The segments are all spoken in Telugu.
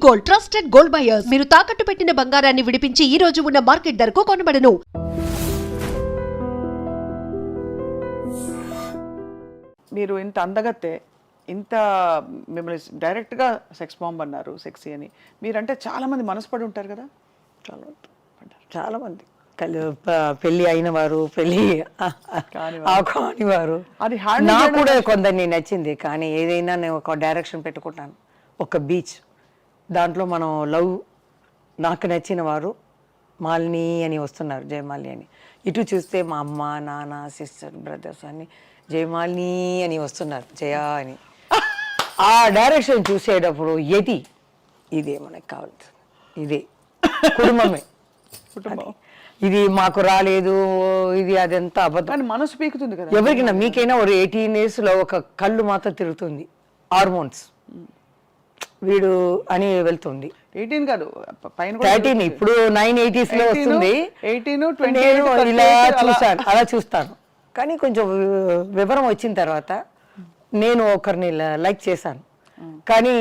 Gold, trusted gold buyers. మీరు తాకట్టు పెట్టిన బంగారాన్ని విడిపించి ఈ రోజు ఉన్న మార్కెట్ ధరకు కొనబడను. మీరు ఇంత అందగత్తే, ఇంత మిమ్మల్ని డైరెక్ట్గా సెక్స్ బాంబ్ అన్నారు, సెక్సీ అని. మీరంటే చాలామంది మనసుపడి ఉంటారు కదా. చాలామంది పెళ్ళి అయిన వారు, పెళ్ళి కాని వారు. అది నాకు కూడా కొందరిని నచ్చింది. కానీ ఏదైనా నేను ఒక డైరెక్షన్ పెట్టుకుంటాను. ఒక బీచ్ దాంట్లో మనం లవ్, నాకు నచ్చిన వారు మాలిని అని వస్తున్నారు, జయమాలిని అని. ఇటు చూస్తే మా అమ్మ, నాన్న, సిస్టర్, బ్రదర్స్ అని జయమాలిని అని వస్తున్నారు, జయ అని. ఆ డైరెక్షన్ చూసేటప్పుడు ఇదే మనకు కావాల్సింది, ఇదే కుటుంబమే. కుటుంబం ఇది మాకు రాలేదు, ఇది అదంతా అబద్ధం. మనసు పీకుతుంది కదా ఎవరికైనా. మీకైనా ఒక 18 years లో ఒక కళ్ళు మాత్రం తిరుగుతుంది, హార్మోన్స్ వీడు అని వెళ్తుంది. 18 కాదు, పైన 13. ఇప్పుడు 980s లో వస్తుంది. 18, నేను ఇలా చూస్తాను, అలా చూస్తాను. కానీ కొంచెం వివరం వచ్చిన తర్వాత నేను ఒకరిని లైక్ చేశాను. కానీ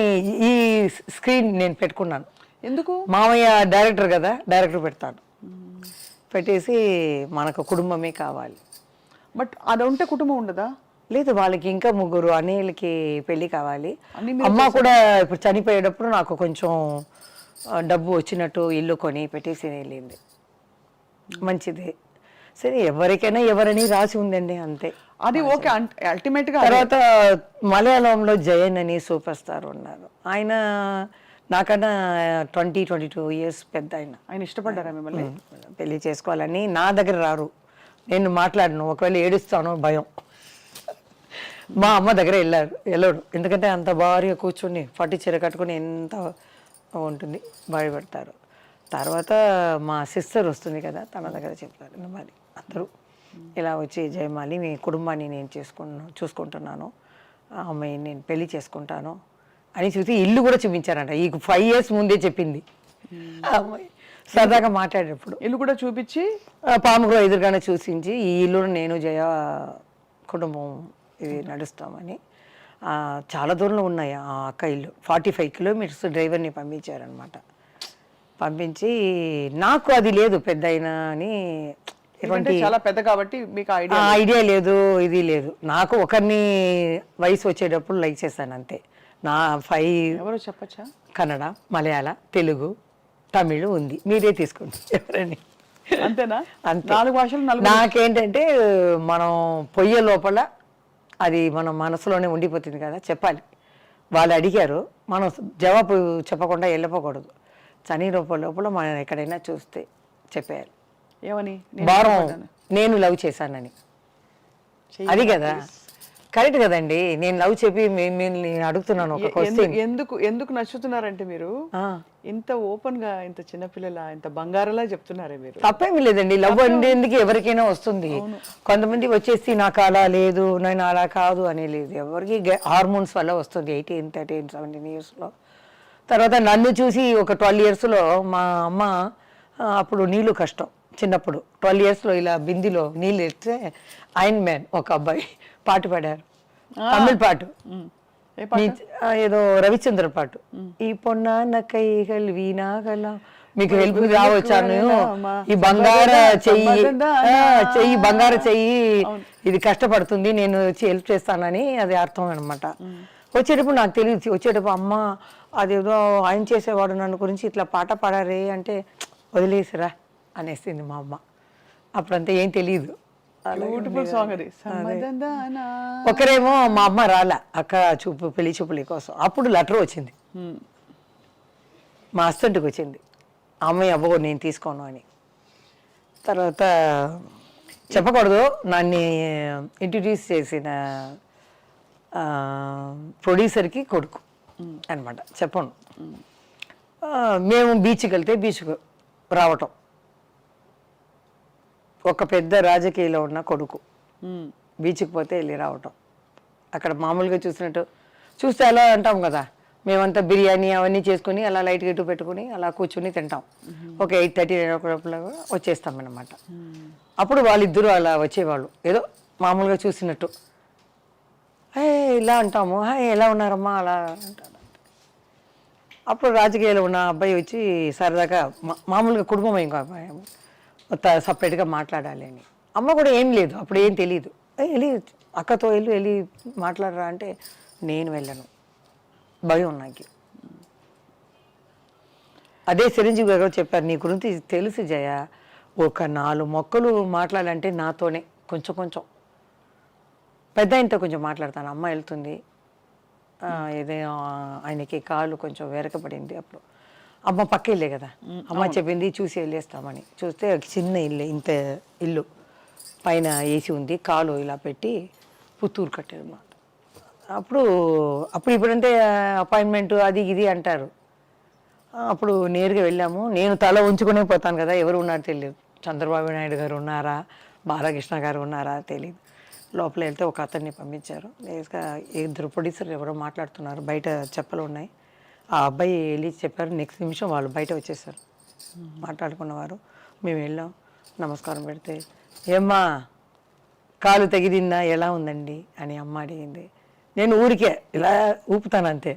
ఈ స్క్రీన్ నేను పెట్టుకున్నాను. ఎందుకు? మామయ్య డైరెక్టర్ కదా, డైరెక్టర్ పెడతాను. పెట్టేసి మనకు కుటుంబమే కావాలి. బట్ అది ఉంటే కుటుంబం ఉండదా? లేదు, వాళ్ళకి ఇంకా 3 అన్నయ్యలకి పెళ్లి కావాలి. అమ్మ కూడా ఇప్పుడు చనిపోయేటప్పుడు నాకు కొంచెం డబ్బు వచ్చినట్టు ఇల్లు కొని పెట్టేసి వెళ్ళింది. మంచిది, సరే ఎవరికైనా ఎవరని రాసి ఉందండి, అంతే. అది ఓకే. అల్టిమేట్ గా తర్వాత మలయాళంలో జయన్ అని సూపర్ స్టార్ ఉన్నారు. ఆయన నాకన్నా 22 years పెద్ద. ఆయన ఇష్టపడ్డారా మిమ్మల్ని? పెళ్లి చేసుకోవాలని నా దగ్గర రారు, నేను మాట్లాడను. ఒకవేళ ఏడుస్తాను భయం. మా అమ్మ దగ్గర వెళ్ళాడు. ఎందుకంటే అంత భారీగా కూర్చొని పట్టు చీర కట్టుకుని ఎంత ఉంటుంది, భయపడతారు. తర్వాత మా సిస్టర్ వస్తుంది కదా, తన దగ్గర చెప్తారు. మరి అందరూ ఇలా వచ్చి, జయమాలి మీ కుటుంబాన్ని నేను చూసుకుంటున్నాను, ఆ అమ్మాయిని నేను పెళ్లి చేసుకుంటాను అని చూసి ఇల్లు కూడా చూపించారంట. ఈ 5 years ముందే చెప్పింది ఆ అమ్మాయి. సరదాగా మాట్లాడేటప్పుడు ఇల్లు కూడా చూపించి, పాముగ్రో ఎదురుగానే చూసించి, ఈ ఇల్లు నేను జయ కుటుంబం ఇది నడుస్తామని. చాలా దూరంలో ఉన్నాయి ఆ అక్క ఇల్లు. 45 kilometers డ్రైవర్ని పంపించారనమాట. పంపించి నాకు అది లేదు పెద్ద అయినా అని, చాలా పెద్ద కాబట్టి మీకు ఐడియా లేదు, ఇది లేదు. నాకు ఒకరిని వయసు వచ్చేటప్పుడు లైక్ చేశాను, అంతే. నా 5 ఎవరో చెప్పచ్చా? కన్నడ, మలయాళ, తెలుగు, తమిళ్ ఉంది. మీరే తీసుకోండి ఎవరని. అంతేనా? అంతే. 4 భాషలు. నాకేంటంటే మనం పొయ్యే లోపల అది మన మనసులోనే ఉండిపోతుంది కదా, చెప్పాలి. వాళ్ళు అడిగారు, మనం జవాబు చెప్పకుండా వెళ్ళిపోకూడదు. చని లోపల మనం ఎక్కడైనా చూస్తే చెప్పేయాలి. ఏమని? వారం నేను లవ్ చేశానని. అది కదా కరెక్ట్ కదండి. నేను లవ్ చెప్పి మిమ్మల్ని అడుగుతున్నాను ఒక క్వశ్చన్. ఎందుకు నచ్చుతున్నారంటే మీరు ఇంత ఓపెన్ గా, ఇంత చిన్నపిల్లల, ఇంత బంగారలా చెప్తున్నారే మీరు. తప్పేమీ లేదండి. లవ్ అనేది ఎవరికైనా వస్తుంది. కొంతమంది వచ్చేసి నాకు అలా లేదు, నేను అలా కాదు అని లేదు. ఎవరికి హార్మోన్స్ వల్ల వస్తుంది 18, 13, 17 years లో. తర్వాత నన్ను చూసి ఒక 12 years లో మా అమ్మ, అప్పుడు నీళ్ళు కష్టం చిన్నప్పుడు, 12 years లో ఇలా బిందిలో నీళ్ళు ఎత్తే ఐరన్ మ్యాన్ ఒక అబ్బాయి పాట పాడారు, తమిళ్ పాట, ఏదో రవిచంద్ర పాట. ఈ పొన్న కైగల్ వీణాగల, మీకు హెల్ప్ రావచ్చాను, ఈ బంగార చెయ్యి బంగార చెయ్యి ఇది కష్టపడుతుంది, నేను వచ్చి హెల్ప్ చేస్తానని అది అర్థం అనమాట. వచ్చేటప్పుడు నాకు తెలియదు. వచ్చేటప్పుడు అమ్మ అదేదో ఆయన చేసేవాడు, నన్ను గురించి ఇట్లా పాట పాడారే అంటే వదిలేసిరా అనేసింది మా అమ్మ. అప్పుడంతా ఏం తెలియదు. ఒకరేమో మా అమ్మ రాలే, అక్క పెళ్లి చూపుల కోసం. అప్పుడు లెటర్ వచ్చింది, మా హస్బెండ్కి వచ్చింది, అమ్మాయి అవ్వకూడదు నేను తీసుకోను అని. తర్వాత చెప్పకూడదు, నన్ను ఇంట్రడ్యూస్ చేసిన ప్రొడ్యూసర్కి కొడుకు అనమాట, చెప్పను. మేము బీచ్కి వెళ్తే బీచ్కు రావటం, ఒక పెద్ద రాజకీయాలో ఉన్న కొడుకు బీచ్కి పోతే వెళ్ళి రావటం. అక్కడ మామూలుగా చూస్తే అలా అంటాం కదా, మేమంతా బిర్యానీ అవన్నీ చేసుకుని అలా లైట్ గట్టు పెట్టుకుని అలా కూర్చుని తింటాం. ఒక 8:30, 9 వచ్చేస్తాం అన్నమాట. అప్పుడు వాళ్ళిద్దరూ అలా వచ్చేవాళ్ళు, ఏదో మామూలుగా చూసినట్టు. ఇలా అంటాము, ఎలా ఉన్నారమ్మా అలా అంటారు. అప్పుడు రాజకీయాలు ఉన్న అబ్బాయి వచ్చి సరదాగా మామూలుగా కుటుంబం ఇంకా సపరేట్గా మాట్లాడాలి అని. అమ్మ కూడా ఏం లేదు, అప్పుడు ఏం తెలియదు. వెళ్ళి అక్కతో వెళ్ళి మాట్లాడరా అంటే నేను వెళ్ళను, భయం నాకు. అదే చిరంజీవి గారు చెప్పారు, నీ గురించి తెలుసు జయ, ఒక 4 మొక్కలు మాట్లాడాలంటే నాతోనే కొంచెం పెద్ద ఆయనతో కొంచెం మాట్లాడతాను. అమ్మ వెళ్తుంది, ఏదో ఆయనకి కాళ్ళు కొంచెం వెరకబడింది. అప్పుడు అమ్మ పక్క ఇల్లే కదా, అమ్మ చెప్పింది చూసి వెళ్ళేస్తామని. చూస్తే చిన్న ఇల్లు, ఇంత ఇల్లు, పైన ఏసీ ఉంది, కాలు ఇలా పెట్టి పుత్తూరు కట్టారు అన్నమాట. అప్పుడు ఇప్పుడంటే అపాయింట్మెంట్ అది ఇది అంటారు. అప్పుడు నేరుగా వెళ్ళాము. నేను తల ఉంచుకునే పోతాను కదా, ఎవరు ఉన్నారో తెలియదు. చంద్రబాబు నాయుడు గారు ఉన్నారా, బాలకృష్ణ గారు ఉన్నారా తెలియదు. లోపల వెళ్తే ఒక అతన్ని పంపించారు. లేక 2 ప్రొడ్యూసర్లు ఎవరో మాట్లాడుతున్నారు, బయట చెప్పలు ఉన్నాయి. ఆ అబ్బాయి వెళ్ళి చెప్పారు, నెక్స్ట్ నిమిషం వాళ్ళు బయట వచ్చేసారు మాట్లాడుకున్నవారు. మేము వెళ్ళాం, నమస్కారం పెడితే, ఏమ్మా కాలు తెగిదిందా, ఎలా ఉందండి అని అమ్మ అడిగింది. నేను ఊరికే ఇలా ఊపుతాను అంతే.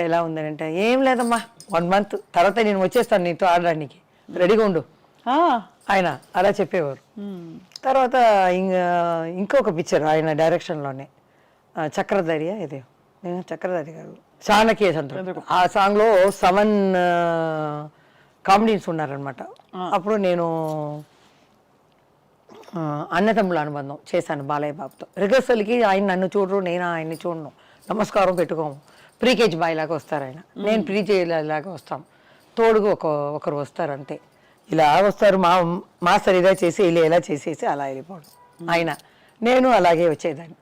ఎలా ఉందని అంటే, ఏం లేదమ్మా 1 month తర్వాత నేను వచ్చేస్తాను నీతో ఆడడానికి, రెడీగా ఉండు ఆయన అలా చెప్పేవారు. తర్వాత ఇంకొక పిక్చర్ ఆయన డైరెక్షన్లోనే, చక్రధారి ఇదే చక్రధారి గారు చాణక్య చంద్రుడు, ఆ సాంగ్లో 7 కామెడీన్స్ ఉన్నారనమాట. అప్పుడు నేను అన్నతమ్ముల అనుబంధం చేశాను బాలయ్య బాబుతో. రిహర్సల్కి ఆయన నన్ను చూడరు, నేను ఆయన్ని చూడను, నమస్కారం పెట్టుకోము. ప్రీకేజీ బాయ్ లాగా వస్తారు ఆయన, నేను ప్రీకేజీ లాగా వస్తాం. తోడుగా ఒకరు వస్తారు అంతే. ఇలా వస్తారు, మాస్టర్ ఇలా చేసి ఇలా చేసేసి అలా వెళ్ళిపోవడం. ఆయన నేను అలాగే వచ్చేదాన్ని.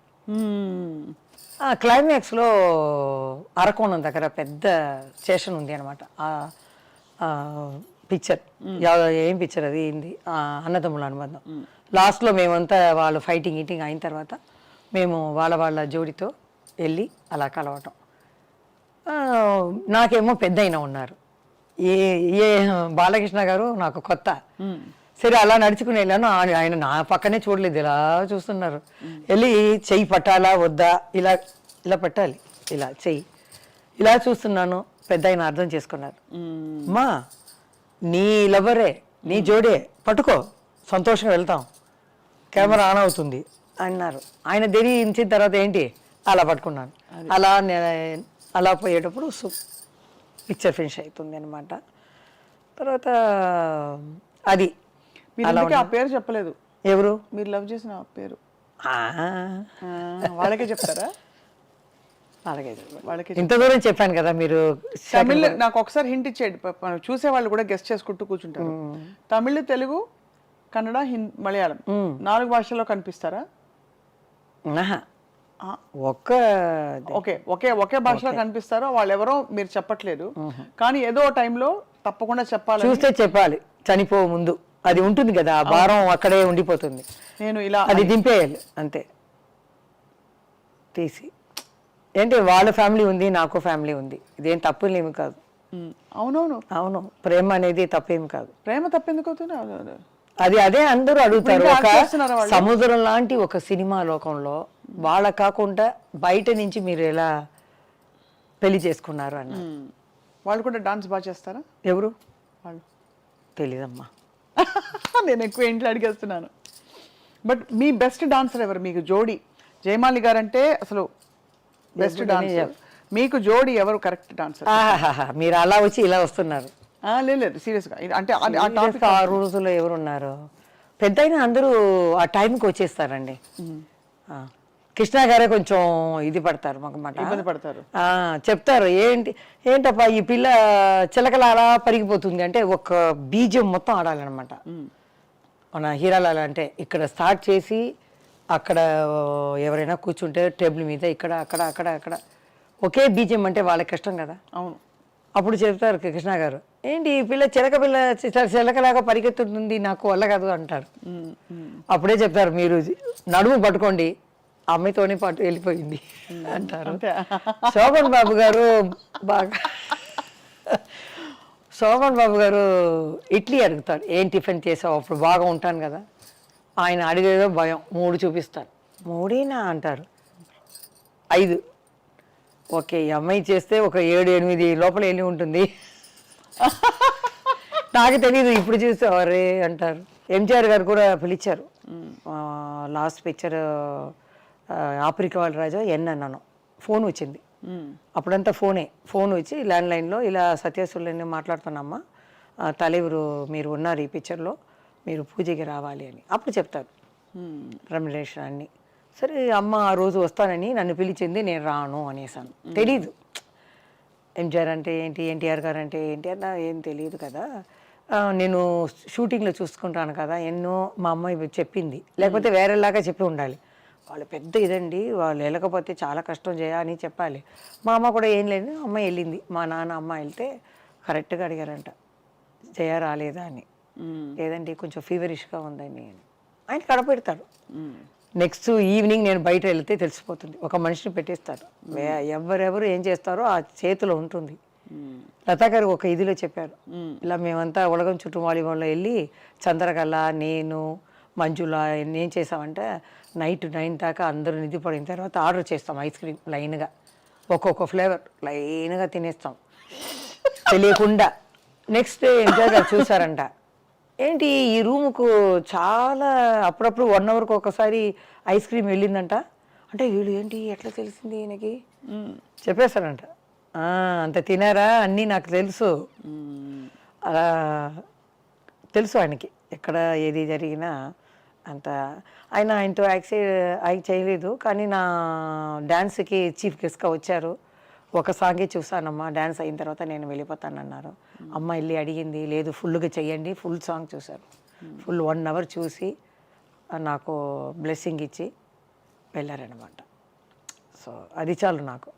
క్లైమాక్స్లో అరకోణం దగ్గర పెద్ద స్టేషన్ ఉంది అనమాట. పిక్చర్ ఏం పిక్చర్ అది ఏంది, అన్నదమ్ముల అనుబంధం. లాస్ట్లో మేమంతా వాళ్ళు ఫైటింగ్ ఈటింగ్ అయిన తర్వాత మేము వాళ్ళ జోడితో వెళ్ళి అలా కలవటం. నాకేమో పెద్ద అయినా ఉన్నారు, ఏ బాలకృష్ణ గారు నాకు కొత్త. సరే అలా నడుచుకుని వెళ్ళాను, ఆయన నా పక్కనే చూడలేదు, ఇలా చూస్తున్నారు. వెళ్ళి చెయ్యి పట్టాలా వద్దా, ఇలా పట్టాలి, ఇలా చెయ్యి ఇలా చూస్తున్నాను. పెద్ద ఆయన అర్థం చేసుకున్నారు, అమ్మా నీ లవరే, నీ జోడే, పట్టుకో సంతోషంగా వెళ్తాం, కెమెరా ఆన్ అవుతుంది అన్నారు. ఆయన ధరించిన తర్వాత ఏంటి అలా పట్టుకున్నాను. అలా పోయేటప్పుడు పిక్చర్ ఫినిష్ అవుతుంది అనమాట. తర్వాత అది ఆ పేరు చెప్పలేదు, ఎవరు మీరు లవ్ చేసిన పేరు వాళ్ళకే చెప్తారా? వాళ్ళకి ఇంత దూరం చెప్పాను కదా మీరు. తమిళ్ నాకు ఒకసారి హింట్ ఇచ్చేది, చూసే వాళ్ళు కూడా గెస్ట్ చేసుకుంటూ కూర్చుంటారు. తమిళ్, తెలుగు, కన్నడ, మలయాళం 4 భాషల్లో కనిపిస్తారా? ఒకే భాషలో కనిపిస్తారో వాళ్ళు ఎవరో మీరు చెప్పట్లేదు, కానీ ఏదో టైంలో తప్పకుండా చెప్పాలి, చూస్తే చెప్పాలి. చనిపో ముందు అది ఉంటుంది కదా, ఆ భారం అక్కడే ఉండిపోతుంది. నేను ఇలా అది దింపేయాలి అంతే తీసి. ఏంటి వాళ్ళ ఫ్యామిలీ ఉంది, నాకు ఫ్యామిలీ ఉంది, ఇదేం తప్పులేమి కాదు. అవును, ప్రేమ అనేది తప్పేమి కాదు. ప్రేమ తప్పెందుకు అవుతుంది? అదే అందరూ అడుగుతారు. ఒక సముద్రం లాంటి ఒక సినిమా లోకంలో వాళ్ళ కాకుండా బయట నుంచి మీరు ఎలా పెళ్లి చేసుకున్నారు అన్న. వాళ్ళు కూడా డాన్స్ బాగా చేస్తారా? ఎవరు వాళ్ళు తెలీదమ్మా. నేను ఎక్కువ ఇంట్లో అడిగేస్తున్నాను. బట్ మీ బెస్ట్ డాన్సర్ ఎవరు మీకు జోడి? జయమాలి గారు అంటే అసలు బెస్ట్ డాన్సర్. మీకు జోడి ఎవరు కరెక్ట్ డాన్సర్? మీరు అలా వచ్చి ఇలా వస్తున్నారు. లేదు సీరియస్గా, అంటే ఆ రోజుల్లో ఎవరున్నారు పెద్ద అయినా అందరూ ఆ టైంకి వచ్చేస్తారండి. కృష్ణ గారే కొంచెం ఇది పడతారు, ఇబ్బంది పడతారు, చెప్తారు ఏంటప్పా ఈ పిల్ల చిలకల అలా పరిగిపోతుంది అంటే ఒక బీజం మొత్తం ఆడాలన్నమాట. మన హీరాలాల అంటే ఇక్కడ స్టార్ట్ చేసి అక్కడ ఎవరైనా కూర్చుంటే టేబుల్ మీద ఇక్కడ అక్కడ అక్కడ అక్కడ ఒకే బీజం అంటే వాళ్ళకి కష్టం కదా. అవును. అప్పుడు చెప్తారు కృష్ణ గారు, ఏంటి ఈ పిల్ల చిలకలాగా పరిగెత్తుతుంది, నాకు వల్ల కాదు అంటారు. అప్పుడే చెప్తారు, మీరు నడుము పట్టుకోండి, అమ్మాయితోనే పాటు వెళ్ళిపోయింది అంటారు. శోభన్ బాబు గారు శోభన్ బాబు గారు ఇడ్లీ అడుగుతాడు, ఏం టిఫిన్ చేసావు, అప్పుడు బాగా ఉంటాను కదా. ఆయన అడిగేదో భయం, 3 చూపిస్తాను. 3 అంటారు, 5 ఓకే ఈ అమ్మాయి చేస్తే ఒక 7-8 లోపల వెళ్ళి ఉంటుంది. నాకు తెలియదు, ఇప్పుడు చూస్తే అవరే అంటారు. ఎంజిఆర్ గారు కూడా పిలిచారు. లాస్ట్ పిక్చర్ ఆఫ్రికా రాజా ఎన్ అన్నాను, ఫోన్ వచ్చింది. అప్పుడంతా ఫోన్ వచ్చి ల్యాండ్లైన్లో ఇలా సత్యసుల్ని మాట్లాడుతున్నామ్మా, తలెవరు మీరు ఉన్నారు ఈ పిక్చర్లో, మీరు పూజకి రావాలి అని అప్పుడు చెప్తారు రెమ్యునరేషన్ అన్నీ. సరే అమ్మ ఆ రోజు వస్తానని నన్ను పిలిచింది, నేను రాను అనేసాను. తెలీదు ఎంజిఆర్ అంటే ఏంటి, ఎన్టీఆర్ గారు అంటే ఏంటి అన్న ఏం తెలియదు కదా. నేను షూటింగ్లో చూసుకుంటాను కదా, ఎన్నో మా అమ్మాయి చెప్పింది, లేకపోతే వేరేలాగా చెప్పి ఉండాలి. వాళ్ళు పెద్ద ఇదండి, వాళ్ళు వెళ్ళకపోతే చాలా కష్టం అని చెప్పాలి. మా అమ్మ కూడా ఏం లేదు, అమ్మ వెళ్ళింది. మా నాన్న అమ్మ వెళ్తే కరెక్ట్గా అడిగారంట, జయ రాలేదా అని. లేదండి కొంచెం ఫీవరిష్గా ఉందని. ఆయన కడపెడతాడు. నెక్స్ట్ ఈవినింగ్ నేను బయట వెళ్తే తెలిసిపోతుంది, ఒక మనిషిని పెట్టేస్తారు. ఎవరెవరు ఏం చేస్తారో ఆ చేతిలో ఉంటుంది. లతా గారు ఒక ఇదిలో చెప్పారు, ఇలా మేమంతా ఉలగం చుట్టూ వాలీబాల్లో వెళ్ళి చంద్రకళ, నేను, మంజుల ఏం చేసామంటే నైట్ 9 దాకా అందరూ నిధి పడిన తర్వాత ఆర్డర్ చేస్తాం ఐస్ క్రీమ్ లైన్గా, ఒక్కొక్క ఫ్లేవర్ లైన్గా తినేస్తాం తెలియకుండా. నెక్స్ట్ డే ఎంజాయ్ గారు చూసారంట, ఏంటి ఈ రూముకు చాలా అప్పుడప్పుడు 1 అవర్కి ఒకసారి ఐస్ క్రీమ్ వెళ్ళిందంట. అంటే వీళ్ళు ఏంటి ఎట్లా తెలిసింది ఈయనకి చెప్పేశారంట. అంత తినారా అన్నీ నాకు తెలుసు, అలా తెలుసు ఆయనకి ఎక్కడ ఏది జరిగినా అంత. ఆయనతో యాక్ట్ చేయలేదు, కానీ నా డ్యాన్స్కి చీఫ్ గెస్ట్గా వచ్చారు. ఒక సాంగే చూసానమ్మా, డ్యాన్స్ అయిన తర్వాత నేను వెళ్ళిపోతానన్నారు. అమ్మ వెళ్ళి అడిగింది, లేదు ఫుల్గా చెయ్యండి, ఫుల్ సాంగ్ చూశారు. ఫుల్ 1 అవర్ చూసి నాకు బ్లెస్సింగ్ ఇచ్చి వెళ్ళారనమాట. సో అది చాలు నాకు.